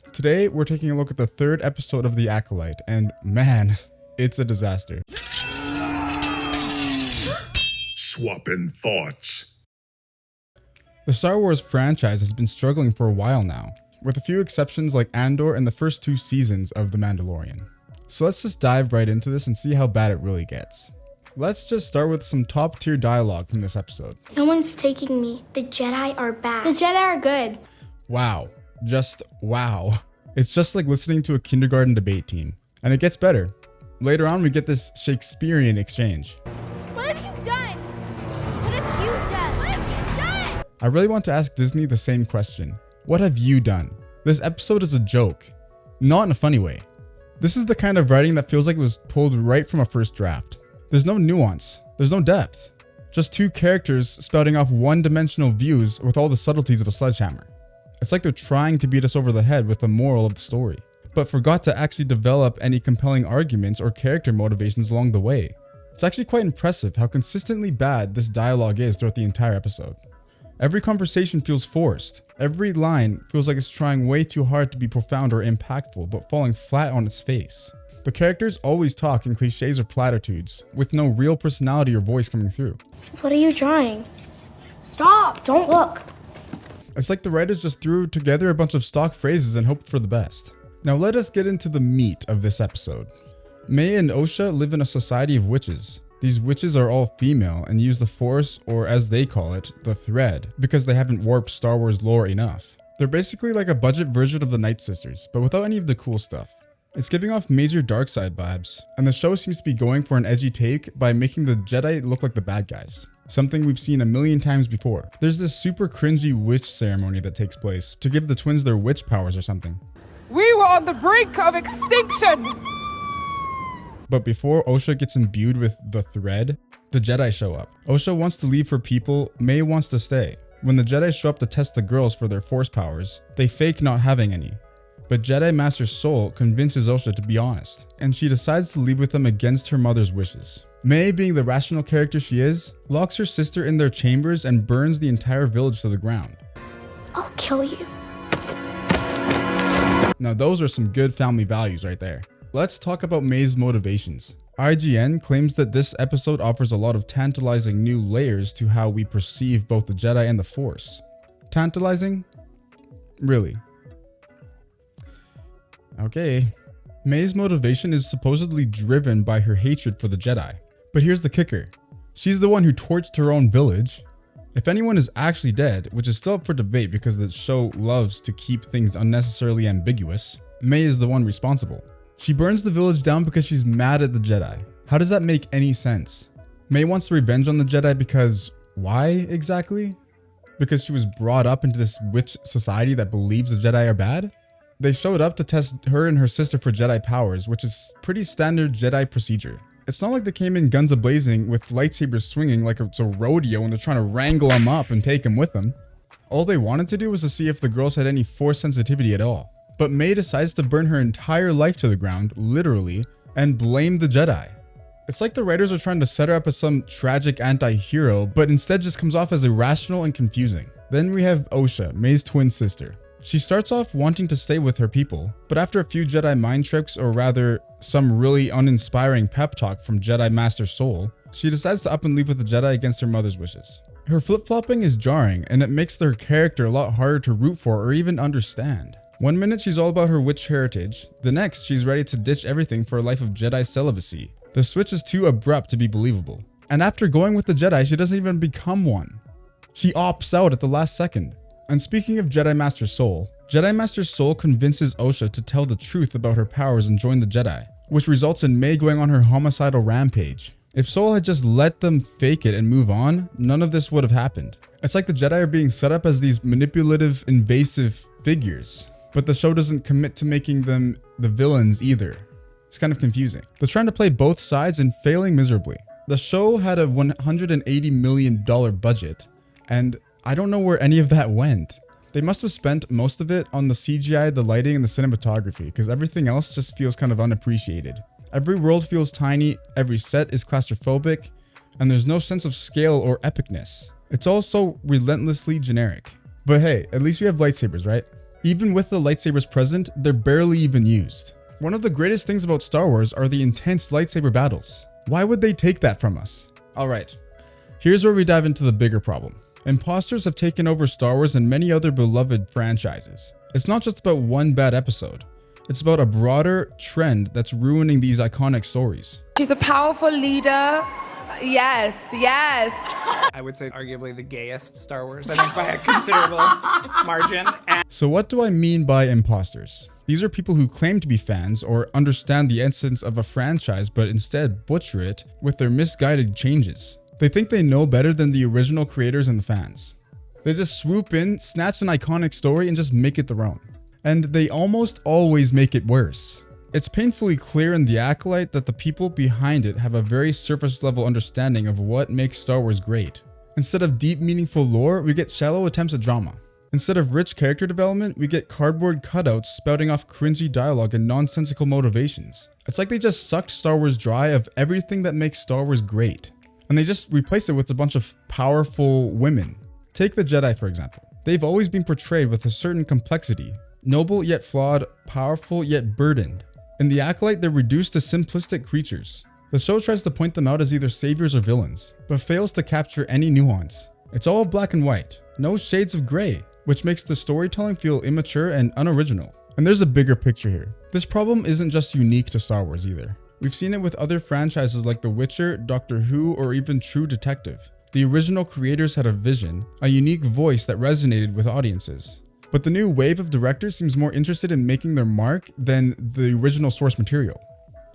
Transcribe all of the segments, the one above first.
Today, we're taking a look at the third episode of The Acolyte, and man, it's a disaster. Swappin thoughts. The Star Wars franchise has been struggling for a while now, with a few exceptions like Andor and the first 2 seasons of The Mandalorian. So let's just dive right into this and see how bad it really gets. Let's just start with some top tier dialogue from this episode. No one's taking me. The Jedi are bad. The Jedi are good. Wow. Just wow. It's just like listening to a kindergarten debate team. And it gets better. Later on, we get this Shakespearean exchange. What have you done? What have you done? What have you done? I really want to ask Disney the same question. What have you done? This episode is a joke. Not in a funny way. This is the kind of writing that feels like it was pulled right from a first draft. There's no nuance. There's no depth. Just 2 characters spouting off one-dimensional views with all the subtleties of a sledgehammer. It's like they're trying to beat us over the head with the moral of the story, but forgot to actually develop any compelling arguments or character motivations along the way. It's actually quite impressive how consistently bad this dialogue is throughout the entire episode. Every conversation feels forced. Every line feels like it's trying way too hard to be profound or impactful, but falling flat on its face. The characters always talk in cliches or platitudes, with no real personality or voice coming through. What are you drawing? Stop! Don't look! It's like the writers just threw together a bunch of stock phrases and hoped for the best. Now let us get into the meat of this episode. May and Osha live in a society of witches. These witches are all female and use the Force, or as they call it, the Thread, because they haven't warped Star Wars lore enough. They're basically like a budget version of the Night Sisters, but without any of the cool stuff. It's giving off major darkside vibes, and the show seems to be going for an edgy take by making the Jedi look like the bad guys. Something we've seen a million times before. There's this super cringy witch ceremony that takes place to give the twins their witch powers or something. We were on the brink of extinction! But before Osha gets imbued with the Thread, the Jedi show up. Osha wants to leave her people, May wants to stay. When the Jedi show up to test the girls for their Force powers, they fake not having any. But Jedi Master Soul convinces Osha to be honest, and she decides to leave with them against her mother's wishes. May, being the rational character she is, locks her sister in their chambers and burns the entire village to the ground. I'll kill you. Now those are some good family values right there. Let's talk about May's motivations. IGN claims that this episode offers a lot of tantalizing new layers to how we perceive both the Jedi and the Force. Tantalizing? Really? Okay. May's motivation is supposedly driven by her hatred for the Jedi. But here's the kicker. She's the one who torched her own village. If anyone is actually dead, which is still up for debate because the show loves to keep things unnecessarily ambiguous, May is the one responsible. She burns the village down because she's mad at the Jedi. How does that make any sense? May wants revenge on the Jedi because why exactly? Because she was brought up into this witch society that believes the Jedi are bad? They showed up to test her and her sister for Jedi powers, which is pretty standard Jedi procedure. It's not like they came in guns a-blazing with lightsabers swinging like it's a rodeo and they're trying to wrangle them up and take them with them. All they wanted to do was to see if the girls had any Force sensitivity at all. But May decides to burn her entire life to the ground, literally, and blame the Jedi. It's like the writers are trying to set her up as some tragic anti-hero, but instead just comes off as irrational and confusing. Then we have Osha, May's twin sister. She starts off wanting to stay with her people, but after a few Jedi mind tricks, or rather, some really uninspiring pep talk from Jedi Master Soul, she decides to up and leave with the Jedi against her mother's wishes. Her flip-flopping is jarring, and it makes their character a lot harder to root for or even understand. One minute she's all about her witch heritage, the next she's ready to ditch everything for a life of Jedi celibacy. The switch is too abrupt to be believable. And after going with the Jedi, she doesn't even become one. She opts out at the last second. And speaking of Jedi Master Soul convinces Osha to tell the truth about her powers and join the Jedi, which results in May going on her homicidal rampage. If Soul had just let them fake it and move on, none of this would have happened. It's like the Jedi are being set up as these manipulative, invasive figures, but the show doesn't commit to making them the villains either. It's kind of confusing. They're trying to play both sides and failing miserably. The show had a $180 million budget, and I don't know where any of that went. They must have spent most of it on the CGI, the lighting, and the cinematography, because everything else just feels kind of unappreciated. Every world feels tiny, every set is claustrophobic, and there's no sense of scale or epicness. It's all so relentlessly generic. But hey, at least we have lightsabers, right? Even with the lightsabers present, they're barely even used. One of the greatest things about Star Wars are the intense lightsaber battles. Why would they take that from us? Alright, here's where we dive into the bigger problem. Imposters have taken over Star Wars and many other beloved franchises. It's not just about one bad episode. It's about a broader trend that's ruining these iconic stories. She's a powerful leader. Yes, yes. I would say arguably the gayest Star Wars, I think by a considerable margin. So what do I mean by imposters? These are people who claim to be fans or understand the essence of a franchise but instead butcher it with their misguided changes. They think they know better than the original creators and the fans. They just swoop in, snatch an iconic story and just make it their own. And they almost always make it worse. It's painfully clear in The Acolyte that the people behind it have a very surface level understanding of what makes Star Wars great. Instead of deep meaningful lore, we get shallow attempts at drama. Instead of rich character development, we get cardboard cutouts spouting off cringy dialogue and nonsensical motivations. It's like they just sucked Star Wars dry of everything that makes Star Wars great. And they just replace it with a bunch of powerful women. Take the Jedi for example. They've always been portrayed with a certain complexity. Noble yet flawed, powerful yet burdened. In The Acolyte, they're reduced to simplistic creatures. The show tries to point them out as either saviors or villains, but fails to capture any nuance. It's all black and white, no shades of gray, which makes the storytelling feel immature and unoriginal. And there's a bigger picture here. This problem isn't just unique to Star Wars either. We've seen it with other franchises like The Witcher, Doctor Who, or even True Detective. The original creators had a vision, a unique voice that resonated with audiences. But the new wave of directors seems more interested in making their mark than the original source material.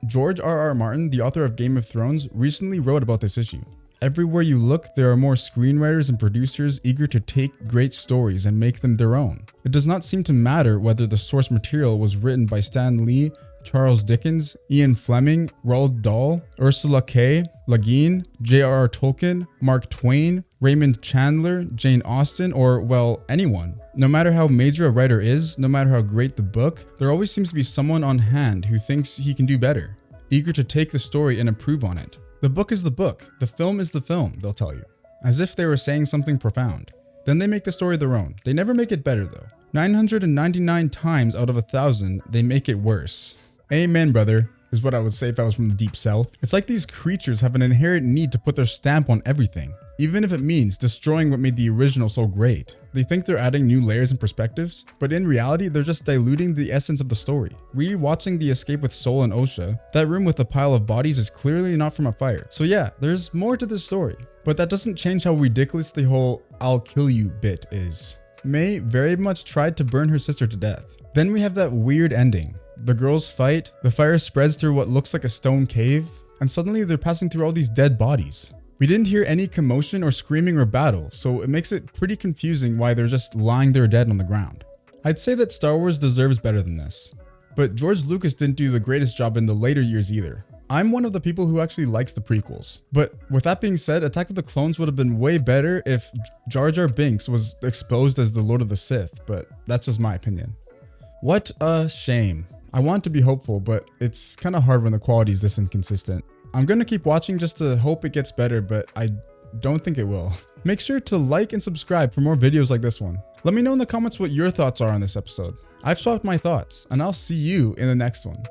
George R.R. Martin, the author of Game of Thrones, recently wrote about this issue. Everywhere you look, there are more screenwriters and producers eager to take great stories and make them their own. It does not seem to matter whether the source material was written by Stan Lee, Charles Dickens, Ian Fleming, Roald Dahl, Ursula K. Le Guin, J.R.R. Tolkien, Mark Twain, Raymond Chandler, Jane Austen, or, well, anyone. No matter how major a writer is, no matter how great the book, there always seems to be someone on hand who thinks he can do better, eager to take the story and improve on it. The book is the book, the film is the film, they'll tell you, as if they were saying something profound. Then they make the story their own. They never make it better though. 999 times out of 1,000, they make it worse. Amen, brother, is what I would say if I was from the deep south. It's like these creatures have an inherent need to put their stamp on everything, even if it means destroying what made the original so great. They think they're adding new layers and perspectives, but in reality, they're just diluting the essence of the story. Rewatching The Escape with Soul and Osha, that room with a pile of bodies is clearly not from a fire. So yeah, there's more to this story, but that doesn't change how ridiculous the whole "I'll kill you" bit is. May very much tried to burn her sister to death. Then we have that weird ending. The girls fight, the fire spreads through what looks like a stone cave, and suddenly they're passing through all these dead bodies. We didn't hear any commotion or screaming or battle, so it makes it pretty confusing why they're just lying there dead on the ground. I'd say that Star Wars deserves better than this, but George Lucas didn't do the greatest job in the later years either. I'm one of the people who actually likes the prequels, but with that being said, Attack of the Clones would have been way better if Jar Jar Binks was exposed as the Lord of the Sith, but that's just my opinion. What a shame. I want to be hopeful, but it's kind of hard when the quality is this inconsistent. I'm gonna keep watching just to hope it gets better, but I don't think it will. Make sure to like and subscribe for more videos like this one. Let me know in the comments what your thoughts are on this episode. I've swapped my thoughts, and I'll see you in the next one.